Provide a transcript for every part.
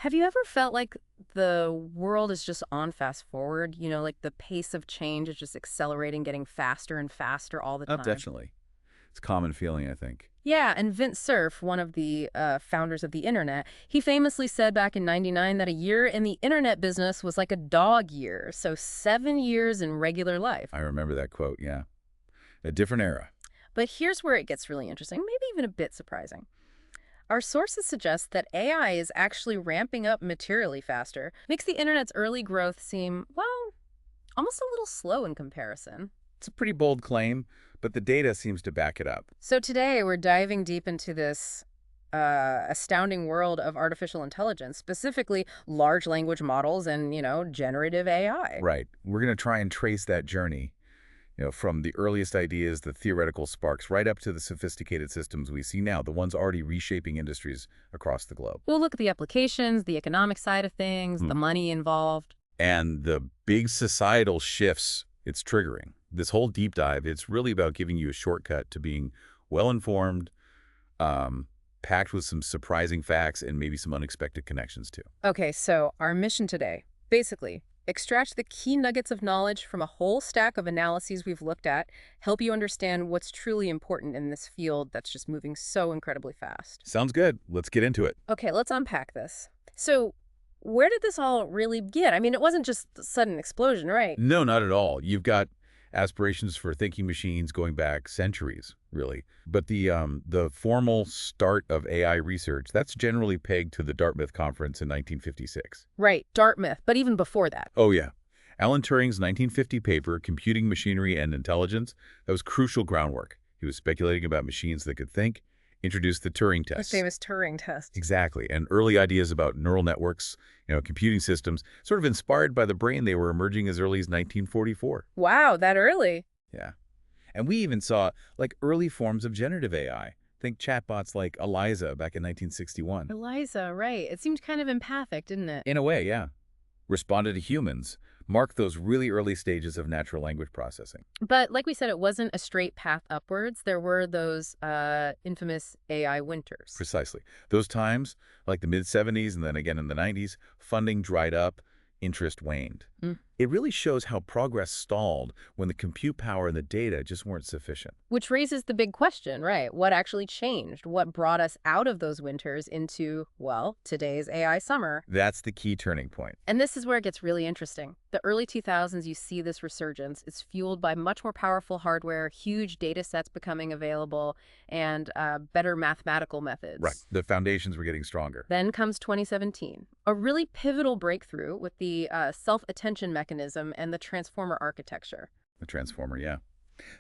Have you ever felt like the world is just on fast forward? Like the pace of change is just accelerating, getting faster and faster all the Oh, time. definitely. It's a common feeling, I think. Yeah, and Vint Cerf, one of the founders of the internet, he famously said back in '99 that a year in the internet business was like a dog year. So 7 years in regular life. I remember that quote, yeah. A different era. But here's where it gets really interesting, maybe even a bit surprising. Our sources suggest that AI is actually ramping up materially faster, makes the internet's early growth seem, well, almost a little slow in comparison. It's a pretty bold claim, but the data seems to back it up. So today we're diving deep into this astounding world of artificial intelligence, specifically large language models and, generative AI. Right. We're going to try and trace that journey, from the earliest ideas, the theoretical sparks, right up to the sophisticated systems we see now, the ones already reshaping industries across the globe. We'll look at the applications, the economic side of things, Hmm. the money involved. And the big societal shifts it's triggering. This whole deep dive, it's really about giving you a shortcut to being well-informed, packed with some surprising facts and maybe some unexpected connections too. Okay, so our mission today, basically, extract the key nuggets of knowledge from a whole stack of analyses we've looked at, help you understand what's truly important in this field that's just moving so incredibly fast. Sounds good. Let's get into it. Okay, let's unpack this. So, where did this all really begin? I mean, it wasn't just a sudden explosion, right? No, not at all. You've got aspirations for thinking machines going back centuries, really. But the formal start of AI research, that's generally pegged to the Dartmouth Conference in 1956. Right, Dartmouth, but even before that. Oh, yeah. Alan Turing's 1950 paper, Computing Machinery and Intelligence, that was crucial groundwork. He was speculating about machines that could think, introduced the Turing The test. famous Turing test. Exactly. And early ideas about neural networks, computing systems, sort of inspired by the brain, they were emerging as early as 1944. Wow, that early. Yeah. And we even saw, like, early forms of generative AI. Think chatbots like Eliza back in 1961. Eliza, right. It seemed kind of empathic, didn't it? In a way, yeah. Responded to humans, marked those really early stages of natural language processing. But like we said, it wasn't a straight path upwards. There were those infamous AI winters. Precisely. Those times, like the mid-70s and then again in the 90s, funding dried up, interest waned. Mm. It really shows how progress stalled when the compute power and the data just weren't sufficient. Which raises the big question, right? What actually changed? What brought us out of those winters into, well, today's AI summer? That's the key turning point. And this is where it gets really interesting. The early 2000s, you see this resurgence. It's fueled by much more powerful hardware, huge data sets becoming available, and better mathematical methods. Right. The foundations were getting stronger. Then comes 2017, a really pivotal breakthrough with the self-attention mechanism and the transformer architecture. The transformer, yeah.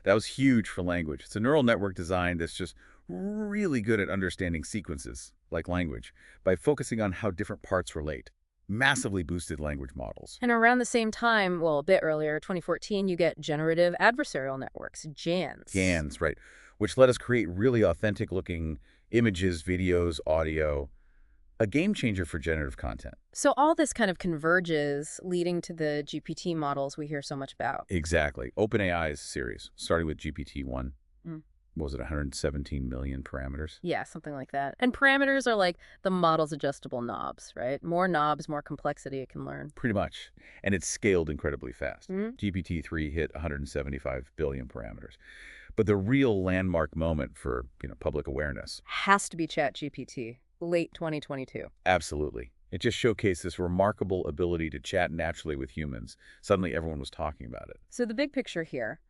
That was huge for language. It's a neural network design that's just really good at understanding sequences, like language, by focusing on how different parts relate. Massively boosted language models. And around the same time, well, a bit earlier, 2014, you get generative adversarial networks, GANs. GANs, right, which let us create really authentic-looking images, videos, audio. A game changer for generative content. So all this kind of converges, leading to the GPT models we hear so much about. Exactly. OpenAI's series, starting with GPT-1. Mm. What was it, 117 million parameters? Yeah, something like that. And parameters are like the model's adjustable knobs, right? More knobs, more complexity it can learn. Pretty much. And it's scaled incredibly fast. Mm-hmm. GPT-3 hit 175 billion parameters. But the real landmark moment for public awareness. Has to be ChatGPT. Late 2022. Absolutely. It just showcased this remarkable ability to chat naturally with humans. Suddenly everyone was talking about it. So the big picture here,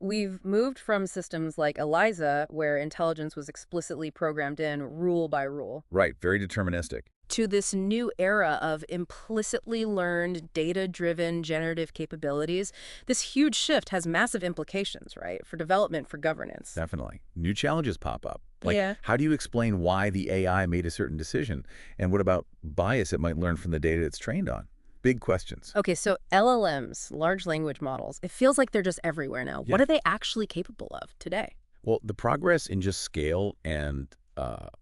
we've moved from systems like Eliza, where intelligence was explicitly programmed in rule by rule. Right, very deterministic. To this new era of implicitly learned, data-driven generative capabilities. This huge shift has massive implications, right, for development, for governance. Definitely. New challenges pop up. Like, Yeah. how do you explain why the AI made a certain decision? And what about bias it might learn from the data it's trained on? Big questions. Okay, so LLMs, large language models, it feels like they're just everywhere now. Yeah. What are they actually capable of today? Well, the progress in just scale and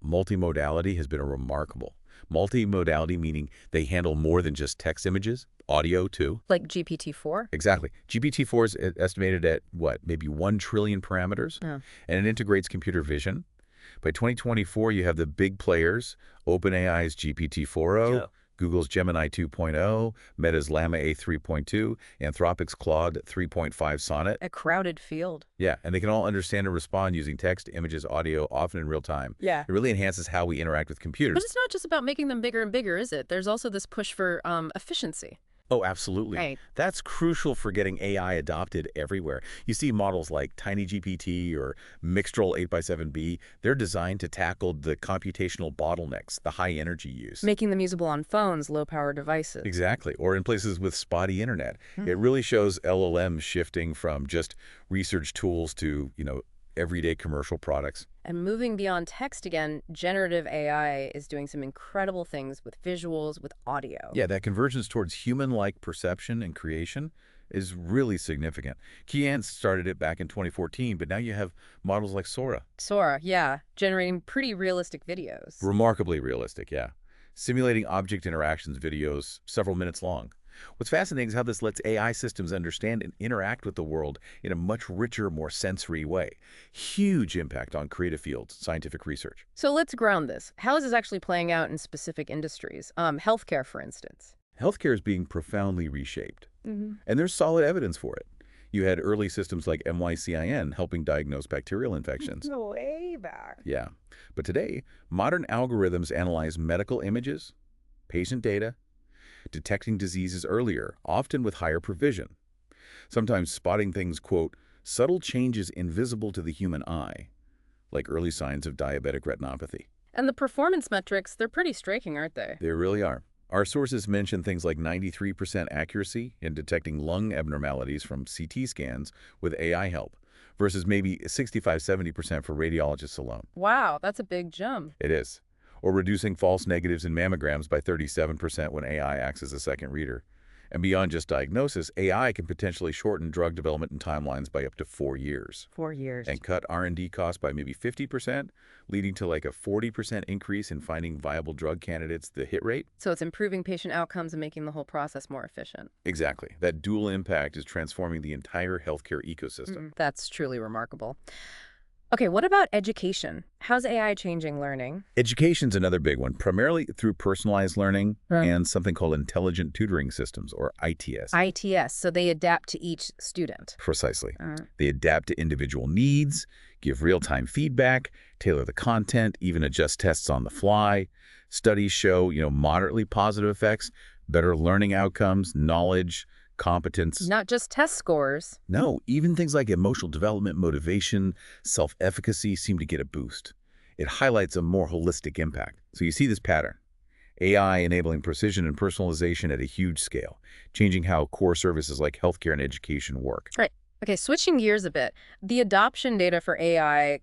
multimodality has been remarkable. Multimodality meaning they handle more than just text images, audio too. Like GPT-4? Exactly. GPT-4 is estimated at, what, maybe 1 trillion parameters? Oh. And it integrates computer vision. By 2024, you have the big players, OpenAI's GPT-4o, Yeah. Google's Gemini 2.0, Meta's Llama A 3.2, Anthropic's Claude 3.5 Sonnet. A crowded field. Yeah, and they can all understand and respond using text, images, audio, often in real time. Yeah. It really enhances how we interact with computers. But it's not just about making them bigger and bigger, is it? There's also this push for efficiency. Oh, absolutely. Right. That's crucial for getting AI adopted everywhere. You see models like TinyGPT or Mixtral 8x7b, they're designed to tackle the computational bottlenecks, the high energy use. Making them usable on phones, low-power devices. Exactly, or in places with spotty internet. It really shows LLMs shifting from just research tools to, everyday commercial products. And moving beyond text again, generative AI is doing some incredible things with visuals, with audio. Yeah, that convergence towards human-like perception and creation is really significant. Keyence started it back in 2014, but now you have models like Sora. Sora, yeah, generating pretty realistic videos. Remarkably realistic, yeah. Simulating object interactions videos several minutes long. What's fascinating is how this lets AI systems understand and interact with the world in a much richer, more sensory way. Huge impact on creative fields, scientific research. So let's ground this. How is this actually playing out in specific industries? Healthcare, for instance. Healthcare is being profoundly reshaped, Mm-hmm. and there's solid evidence for it. You had early systems like MYCIN helping diagnose bacterial infections. Way back. Yeah. But today, modern algorithms analyze medical images, patient data, detecting diseases earlier, often with higher precision. Sometimes spotting things, quote, subtle changes invisible to the human eye, like early signs of diabetic retinopathy. And the performance metrics, they're pretty striking, aren't they? They really are. Our sources mention things like 93% accuracy in detecting lung abnormalities from CT scans with AI help, versus maybe 65–70% for radiologists alone. Wow, that's a big jump. It is. Or reducing false negatives in mammograms by 37% when AI acts as a second reader. And beyond just diagnosis, AI can potentially shorten drug development and timelines by up to 4 years. 4 years. And cut R&D costs by maybe 50%, leading to like a 40% increase in finding viable drug candidates, the hit rate. So it's improving patient outcomes and making the whole process more efficient. Exactly. That dual impact is transforming the entire healthcare ecosystem. That's truly remarkable. Okay, what about education? How's AI changing learning? Education's another big one, primarily through personalized learning and something called intelligent tutoring systems, or ITS. ITS, so they adapt to each student. Precisely. They adapt to individual needs, give real-time feedback, tailor the content, even adjust tests on the fly. Studies show, moderately positive effects, better learning outcomes, knowledge, competence. Not just test scores. No, even things like emotional development, motivation, self-efficacy seem to get a boost. It highlights a more holistic impact. So you see this pattern. AI enabling precision and personalization at a huge scale, changing how core services like healthcare and education work. Right. Okay, switching gears a bit. The adoption data for AI,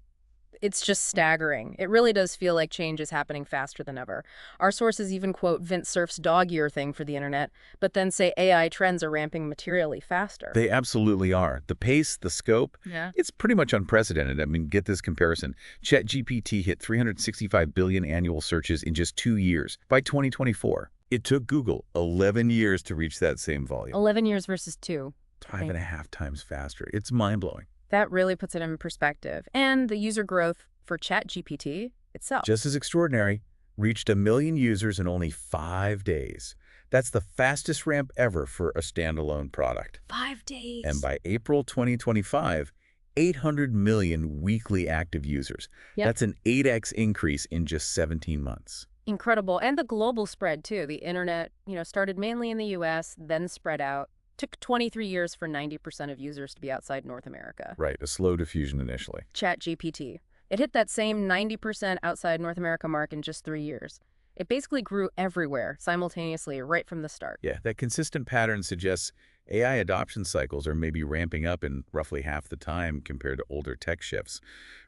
it's just staggering. It really does feel like change is happening faster than ever. Our sources even quote Vint Cerf's dog year thing for the internet, but then say AI trends are ramping materially faster. They absolutely are. The pace, the scope, it's pretty much unprecedented. I mean, get this comparison. ChatGPT hit 365 billion annual searches in just 2 years by 2024. It took Google 11 years to reach that same volume. 11 years versus 2. 5.5 times faster. It's mind-blowing. That really puts it in perspective. And the user growth for ChatGPT itself. Just as extraordinary, reached 1 million users in only 5 days. That's the fastest ramp ever for a standalone product. 5 days. And by April 2025, 800 million weekly active users. Yep. That's an 8x increase in just 17 months. Incredible. And the global spread, too. The internet, started mainly in the U.S., then spread out. Took 23 years for 90% of users to be outside North America. Right, a slow diffusion initially. ChatGPT. It hit that same 90% outside North America mark in just 3 years. It basically grew everywhere simultaneously right from the start. Yeah, that consistent pattern suggests AI adoption cycles are maybe ramping up in roughly half the time compared to older tech shifts,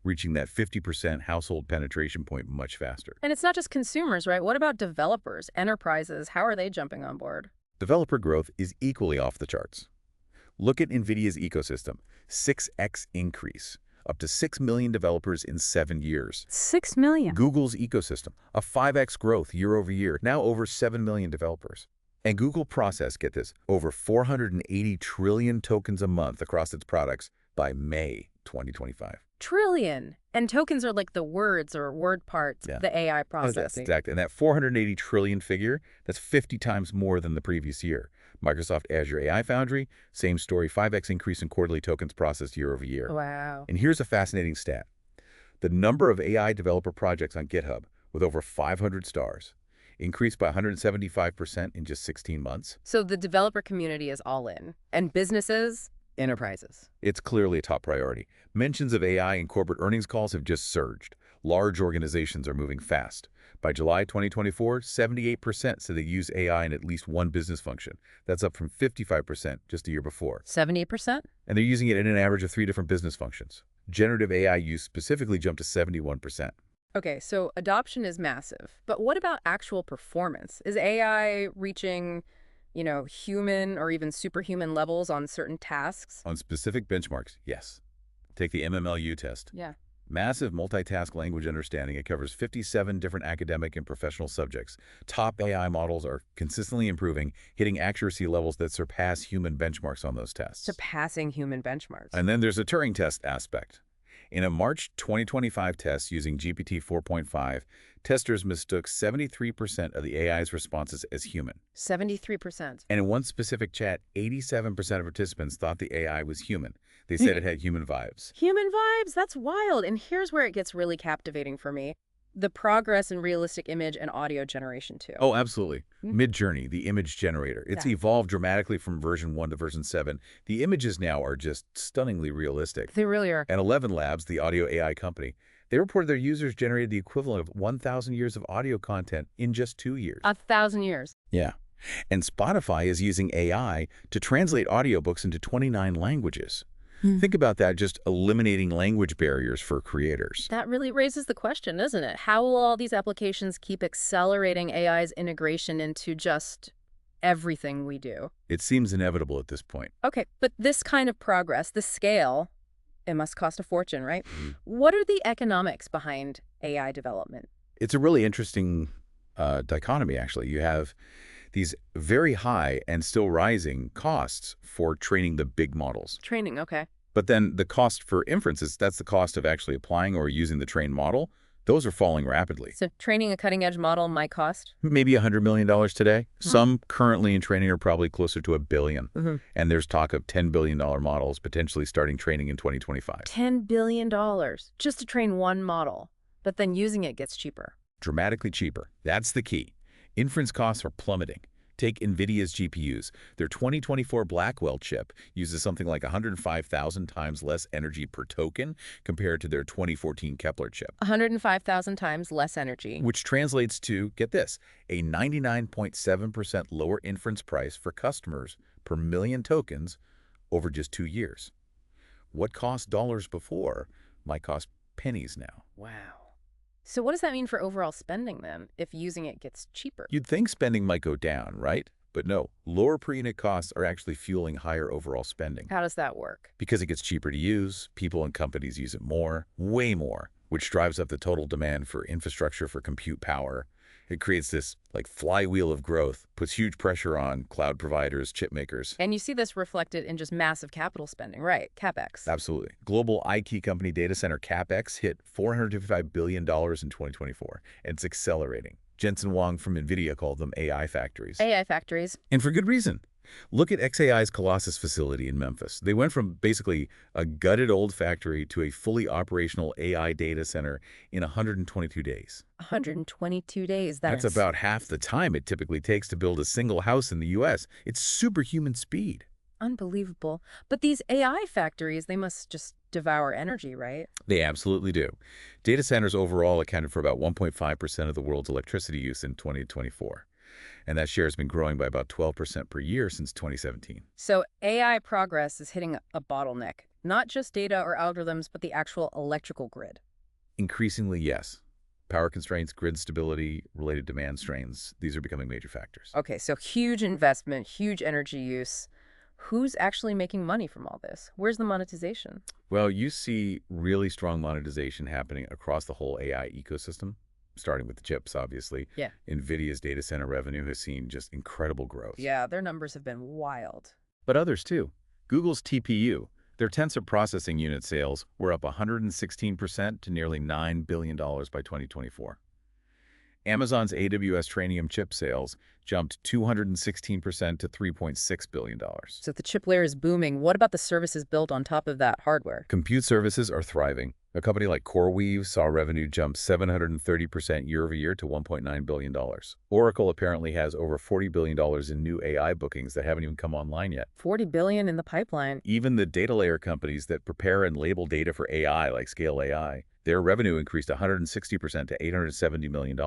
reaching that 50% household penetration point much faster. And it's not just consumers, right? What about developers, enterprises? How are they jumping on board? Developer growth is equally off the charts. Look at NVIDIA's ecosystem, 6x increase, up to 6 million developers in 7 years. 6 million. Google's ecosystem, a 5x growth year over year, now over 7 million developers. And Google processed, get this, over 480 trillion tokens a month across its products by May 2025. Trillion. And tokens are like the words or word parts Yeah. of the AI Yes, processing. exactly. And that 480 trillion figure, that's 50 times more than the previous year. Microsoft Azure AI Foundry, same story, 5x increase in quarterly tokens processed year over year. Wow. And here's a fascinating stat. The number of AI developer projects on GitHub with over 500 stars increased by 175% in just 16 months. So the developer community is all in. And businesses, enterprises. It's clearly a top priority. Mentions of AI in corporate earnings calls have just surged. Large organizations are moving fast. By July 2024, 78% said they use AI in at least one business function. That's up from 55% just a year before. 70%? And they're using it in an average of 3 different business functions. Generative AI use specifically jumped to 71%. Okay, so adoption is massive. But what about actual performance? Is AI reaching, human or even superhuman levels on certain tasks? On specific benchmarks, yes. Take the MMLU test. Yeah. Massive multitask language understanding. It covers 57 different academic and professional subjects. Top AI models are consistently improving, hitting accuracy levels that surpass human benchmarks on those tests. Surpassing human benchmarks. And then there's a Turing test aspect. In a March 2025 test using GPT 4.5, testers mistook 73% of the AI's responses as human. 73%. And in one specific chat, 87% of participants thought the AI was human. They said it had human vibes. Human vibes? That's wild. And here's where it gets really captivating for me. The progress in realistic image and audio generation, too. Oh, absolutely. Hmm. Midjourney, the image generator. It's Yeah. evolved dramatically from version 1 to version 7. The images now are just stunningly realistic. They really are. And 11 Labs, the audio AI company, they reported their users generated the equivalent of 1,000 years of audio content in just 2 years. 1,000 years. Yeah. And Spotify is using AI to translate audiobooks into 29 languages. Think about that, just eliminating language barriers for creators. That really raises the question, doesn't it? How will all these applications keep accelerating AI's integration into just everything we do? It seems inevitable at this point. Okay, but this kind of progress, this scale, it must cost a fortune, right? What are the economics behind AI development? It's a really interesting dichotomy, actually. You have these very high and still rising costs for training the big models. Training, okay. But then the cost for inferences, that's the cost of actually applying or using the trained model, those are falling rapidly. So training a cutting-edge model might cost? Maybe $100 million today. Some currently in training are probably closer to $1 billion. And there's talk of $10 billion models potentially starting training in 2025. $10 billion just to train one model, but then using it gets cheaper. Dramatically cheaper. That's the key. Inference costs are plummeting. Take NVIDIA's GPUs. Their 2024 Blackwell chip uses something like 105,000 times less energy per token compared to their 2014 Kepler chip. 105,000 times less energy. Which translates to, get this, a 99.7% lower inference price for customers per million tokens over just 2 years. What cost dollars before might cost pennies now. Wow. So what does that mean for overall spending, then, if using it gets cheaper? You'd think spending might go down, right? But no, lower per-unit costs are actually fueling higher overall spending. How does that work? Because it gets cheaper to use, people and companies use it more, way more, which drives up the total demand for infrastructure for compute power. It creates this flywheel of growth, puts huge pressure on cloud providers, chip makers. And you see this reflected in just massive capital spending, right? CapEx. Absolutely. Global IT company data center CapEx hit $455 billion in 2024, and it's accelerating. Jensen Huang from NVIDIA called them AI factories. AI factories. And for good reason. Look at xAI's Colossus facility in Memphis. They went from basically a gutted old factory to a fully operational AI data center in 122 days. 122 days. That's about half the time it typically takes to build a single house in the U.S. It's superhuman speed. Unbelievable. But these AI factories, they must just devour energy, right? They absolutely do. Data centers overall accounted for about 1.5% of the world's electricity use in 2024. And that share has been growing by about 12% per year since 2017. So AI progress is hitting a bottleneck, not just data or algorithms, but the actual electrical grid. Increasingly, yes. Power constraints, grid stability, related demand strains, these are becoming major factors. Okay, so huge investment, huge energy use. Who's actually making money from all this? Where's the monetization? Well, you see really strong monetization happening across the whole AI ecosystem, starting with the chips, obviously. Yeah. NVIDIA's data center revenue has seen just incredible growth. Yeah, their numbers have been wild. But others, too. Google's TPU, Their tensor processing unit sales were up 116% to nearly $9 billion by 2024. Amazon's AWS Trainium chip sales jumped 216% to $3.6 billion. So if the chip layer is booming, what about the services built on top of that hardware? Compute services are thriving. A company like CoreWeave saw revenue jump 730% year-over-year to $1.9 billion. Oracle apparently has over $40 billion in new AI bookings that haven't even come online yet. 40 billion in the pipeline. Even the data layer companies that prepare and label data for AI, like Scale AI, their revenue increased 160% to $870 million.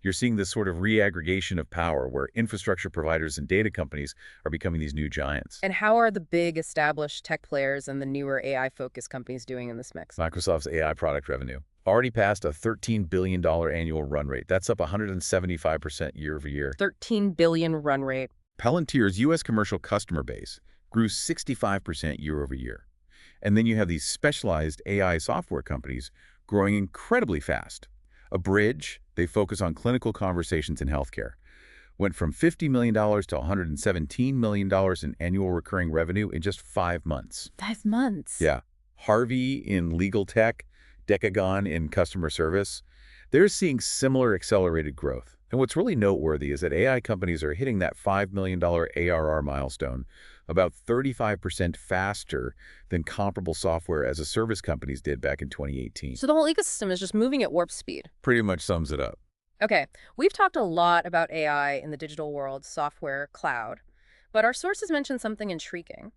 You're seeing this sort of reaggregation of power where infrastructure providers and data companies are becoming these new giants. And how are the big established tech players and the newer AI-focused companies doing in this mix? Microsoft's AI product revenue already passed a $13 billion annual run rate. That's up 175% year-over-year. 13 billion run rate. Palantir's U.S. commercial customer base grew 65% year-over-year. And then you have these specialized AI software companies growing incredibly fast. Abridge, they focus on clinical conversations in healthcare, went from $50 million to $117 million in annual recurring revenue in just 5 months. 5 months? Yeah. Harvey in legal tech, Decagon in customer service, they're seeing similar accelerated growth. And what's really noteworthy is that AI companies are hitting that $5 million ARR milestone about 35% faster than comparable software as a service companies did back in 2018. So the whole ecosystem is just moving at warp speed. Pretty much sums it up. Okay, we've talked a lot about AI in the digital world, software, cloud, but our sources mention something intriguing,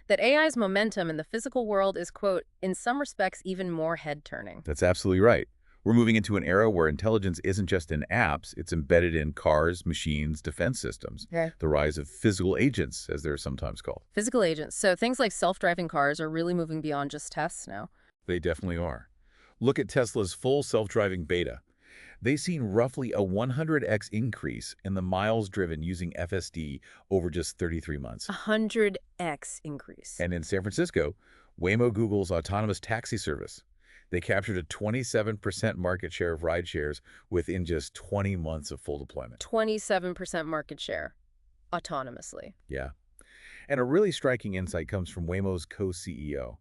that AI's momentum in the physical world is, quote, in some respects even more head-turning. That's absolutely right. We're moving into an era where intelligence isn't just in apps, it's embedded in cars, machines, defense systems. Okay. The rise of physical agents, as they're sometimes called. Physical agents. So things like self-driving cars are really moving beyond just tests now. They definitely are. Look at Tesla's full self-driving beta. They've seen roughly a 100x increase in the miles driven using FSD over just 33 months. 100x increase. And in San Francisco, Waymo, Google's autonomous taxi service, they captured a 27% market share of ride shares within just 20 months of full deployment. 27% market share, autonomously. Yeah. And a really striking insight comes from Waymo's co-CEO.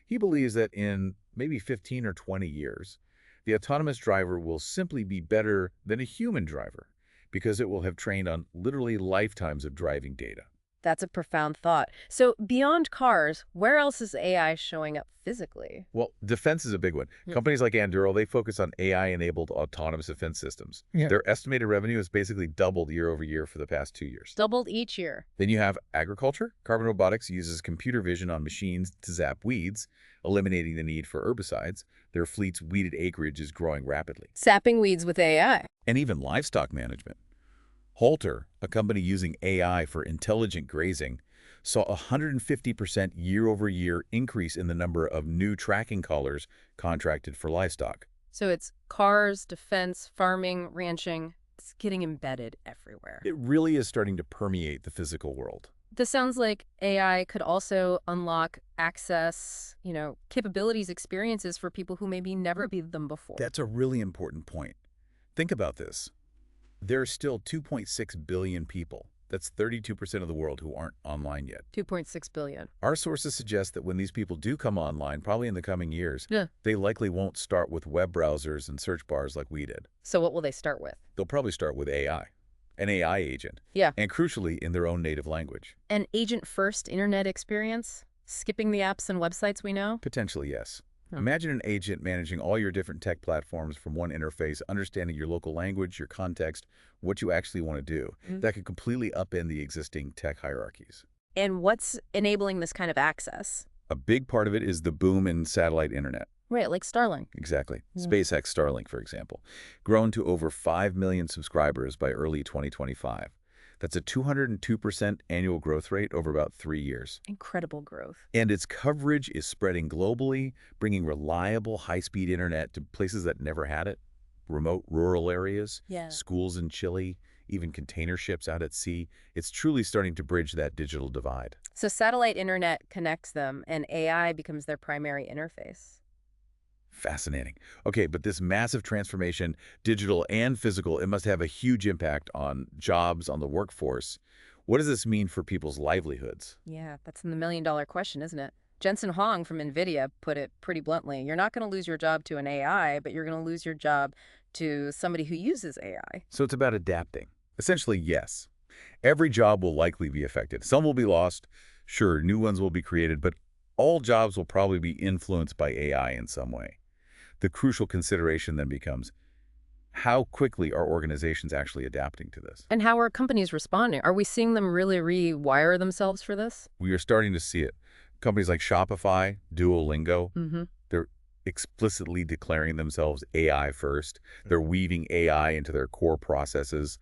He believes that in maybe 15 or 20 years, the autonomous driver will simply be better than a human driver because it will have trained on literally lifetimes of driving data. That's a profound thought. So beyond cars, where else is AI showing up physically? Well, defense is a big one. Hmm. Companies like Anduril, they focus on AI-enabled autonomous defense systems. Yeah. Their estimated revenue has basically doubled year over year for the past 2 years. Doubled each year. Then you have agriculture. Carbon Robotics uses computer vision on machines to zap weeds, eliminating the need for herbicides. Their fleet's weeded acreage is growing rapidly. Sapping weeds with AI. And even livestock management. Halter, a company using AI for intelligent grazing, saw a 150% year-over-year increase in the number of new tracking collars contracted for livestock. So it's cars, defense, farming, ranching. It's getting embedded everywhere. It really is starting to permeate the physical world. This sounds like AI could also unlock access, capabilities, experiences for people who maybe never had them before. That's a really important point. Think about this. There are still 2.6 billion people. That's 32% of the world who aren't online yet. 2.6 billion. Our sources suggest that when these people do come online, probably in the coming years, Yeah. they likely won't start with web browsers and search bars like we did. So what will they start with? They'll probably start with AI, an AI agent. Yeah. And crucially, in their own native language. An agent-first internet experience? Skipping the apps and websites we know? Potentially, yes. Hmm. Imagine an agent managing all your different tech platforms from one interface, understanding your local language, your context, what you actually want to do. That could completely upend the existing tech hierarchies. And what's enabling this kind of access? A big part of it is the boom in satellite internet. Right, like Starlink. Exactly. Yeah. SpaceX Starlink, for example, grown to over 5 million subscribers by early 2025. That's a 202% annual growth rate over about 3 years. Incredible growth. And its coverage is spreading globally, bringing reliable, high-speed internet to places that never had it. Remote rural areas, Yeah. schools in Chile, even container ships out at sea. It's truly starting to bridge that digital divide. So satellite internet connects them, and AI becomes their primary interface. Fascinating. Okay, but this massive transformation, digital and physical, it must have a huge impact on jobs, on the workforce. What does this mean for people's livelihoods? Yeah, that's the million-dollar question, isn't it? Jensen Huang from NVIDIA put it pretty bluntly. You're not going to lose your job to an AI, but you're going to lose your job to somebody who uses AI. So it's about adapting. Essentially, yes. Every job will likely be affected. Some will be lost. Sure, new ones will be created, but all jobs will probably be influenced by AI in some way. The crucial consideration then becomes, how quickly are organizations actually adapting to this? And how are companies responding? Are we seeing them really rewire themselves for this? We are starting to see it. Companies like Shopify, Duolingo, Mm-hmm. they're explicitly declaring themselves AI first. They're weaving AI into their core processes,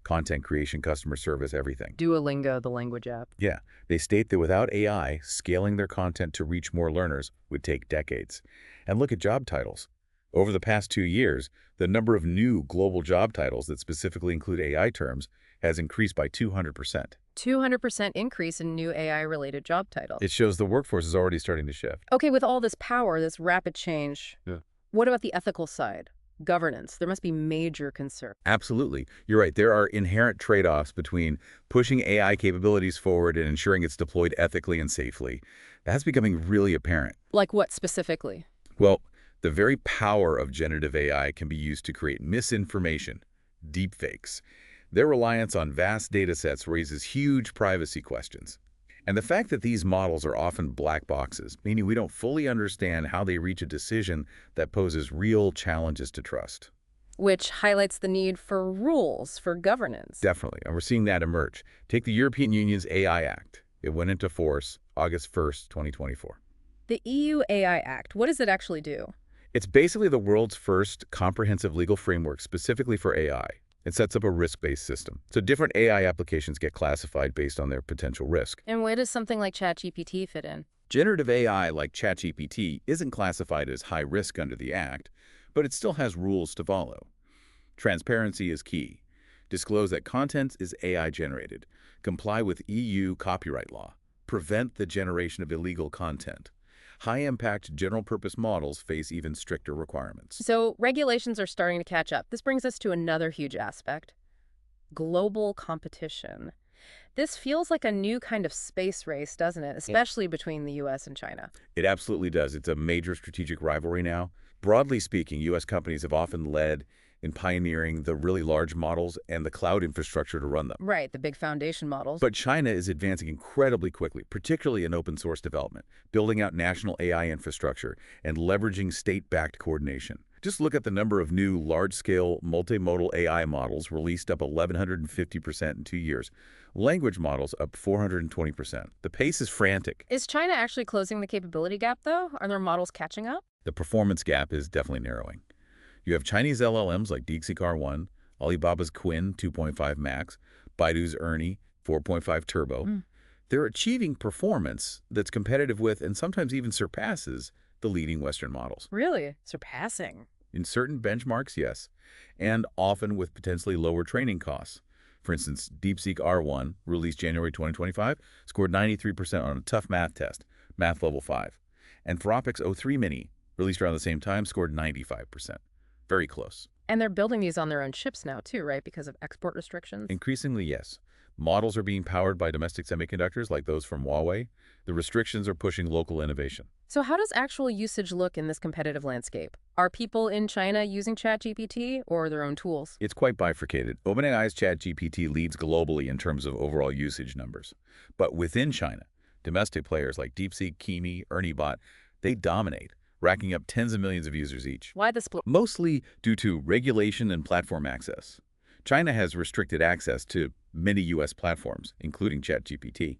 content creation, customer service, everything. Duolingo, the language app. Yeah, they state that without AI, scaling their content to reach more learners would take decades. And look at job titles. Over the past 2 years, the number of new global job titles that specifically include AI terms has increased by 200%. 200% increase in new AI-related job titles. It shows the workforce is already starting to shift. Okay, with all this power, this rapid change, Yeah. what about the ethical side? Governance. There must be major concern. Absolutely. You're right. There are inherent trade-offs between pushing AI capabilities forward and ensuring it's deployed ethically and safely. That's becoming really apparent. Like what specifically? Well, the very power of generative AI can be used to create misinformation, deepfakes. Their reliance on vast data sets raises huge privacy questions. And the fact that these models are often black boxes, meaning we don't fully understand how they reach a decision that poses real challenges to trust. Which highlights the need for rules, for governance. Definitely, and we're seeing that emerge. Take the European Union's AI Act. It went into force August 1st, 2024. The EU AI Act, what does it actually do? It's basically the world's first comprehensive legal framework specifically for AI. It sets up a risk-based system. So different AI applications get classified based on their potential risk. And where does something like ChatGPT fit in? Generative AI like ChatGPT isn't classified as high risk under the Act, but it still has rules to follow. Transparency is key. Disclose that content is AI generated. Comply with EU copyright law. Prevent the generation of illegal content. High-impact general-purpose models face even stricter requirements. So regulations are starting to catch up. This brings us to another huge aspect: global competition. This feels like a new kind of space race, doesn't it? Especially between the US and China. It absolutely does. It's a major strategic rivalry now. Broadly speaking, U.S. companies have often led in pioneering the really large models and the cloud infrastructure to run them. Right, the big foundation models. But China is advancing incredibly quickly, particularly in open source development, building out national AI infrastructure and leveraging state-backed coordination. Just look at the number of new large-scale multimodal AI models released, up 1,150% in 2 years. Language models up 420%. The pace is frantic. Is China actually closing the capability gap, though? Are their models catching up? The performance gap is definitely narrowing. You have Chinese LLMs like DeepSeek-R1, Alibaba's Qwen 2.5 Max, Baidu's Ernie 4.5 Turbo. They're achieving performance that's competitive with and sometimes even surpasses the leading Western models. Really? Surpassing. In certain benchmarks, yes, and often with potentially lower training costs. For instance, DeepSeek-R1, released January 2025, scored 93% on a tough math test, Math Level 5. Anthropic's O3 Mini, released around the same time, scored 95%. Very close. And they're building these on their own chips now, too, right? Because of export restrictions? Increasingly, yes. Models are being powered by domestic semiconductors like those from Huawei. The restrictions are pushing local innovation. So how does actual usage look in this competitive landscape? Are people in China using ChatGPT or their own tools? It's quite bifurcated. OpenAI's ChatGPT leads globally in terms of overall usage numbers. But within China, domestic players like DeepSeek, Kimi, ErnieBot, they dominate, racking up tens of millions of users each. Why the split? Mostly due to regulation and platform access. China has restricted access to many U.S. platforms, including ChatGPT.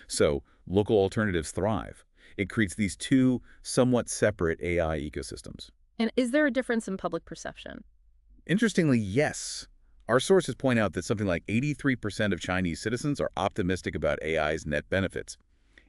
So local alternatives thrive. It creates these two somewhat separate AI ecosystems. And is there a difference in public perception? Interestingly, yes. Our sources point out that something like 83% of Chinese citizens are optimistic about AI's net benefits.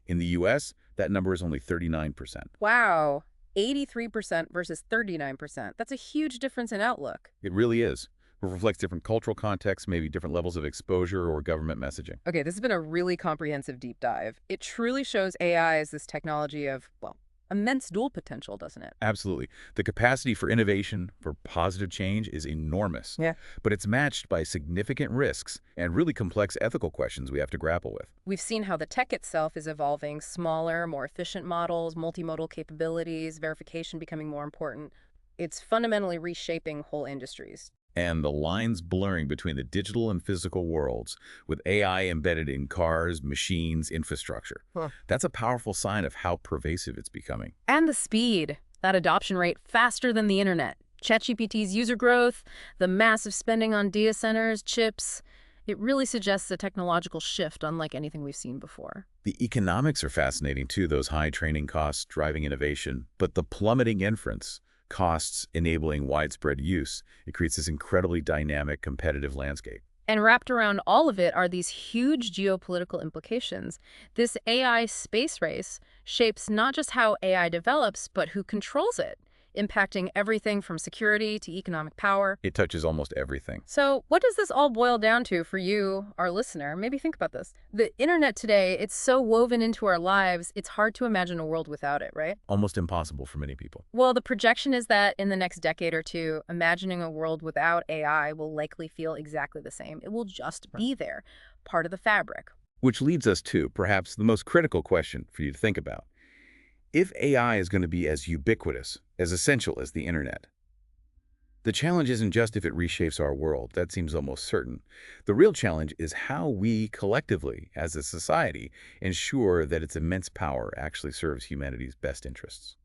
In the U.S., that number is only 39%. Wow. 83% versus 39%. That's a huge difference in outlook. It really is. It reflects different cultural contexts, maybe different levels of exposure or government messaging. Okay, this has been a really comprehensive deep dive. It truly shows AI as this technology of, well, immense dual potential, doesn't it? Absolutely. The capacity for innovation, for positive change is enormous, Yeah. but it's matched by significant risks and really complex ethical questions we have to grapple with. We've seen how the tech itself is evolving, smaller, more efficient models, multimodal capabilities, verification becoming more important. It's fundamentally reshaping whole industries. And the lines blurring between the digital and physical worlds, with AI embedded in cars, machines, infrastructure. Huh. That's a powerful sign of how pervasive it's becoming. And the speed, that adoption rate faster than the internet. ChatGPT's user growth, the massive spending on data centers, chips, it really suggests a technological shift unlike anything we've seen before. The economics are fascinating too, those high training costs driving innovation, but the plummeting inference costs enabling widespread use. It creates this incredibly dynamic, competitive landscape. And wrapped around all of it are these huge geopolitical implications. This AI space race shapes not just how AI develops, but who controls it, impacting everything from security to economic power. It touches almost everything. So what does this all boil down to for you, our listener? Maybe think about this. The internet today, it's so woven into our lives, it's hard to imagine a world without it, right? Almost impossible for many people. Well, the projection is that in the next decade or two, imagining a world without AI will likely feel exactly the same. It will just be there, part of the fabric. Which leads us to perhaps the most critical question for you to think about. If AI is going to be as ubiquitous, as essential as the internet, the challenge isn't just if it reshapes our world. That seems almost certain. The real challenge is how we collectively, as a society, ensure that its immense power actually serves humanity's best interests.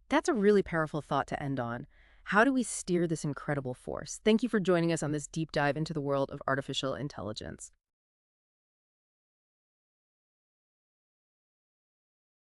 That's a really powerful thought to end on. How do we steer this incredible force? Thank you for joining us on this deep dive into the world of artificial intelligence.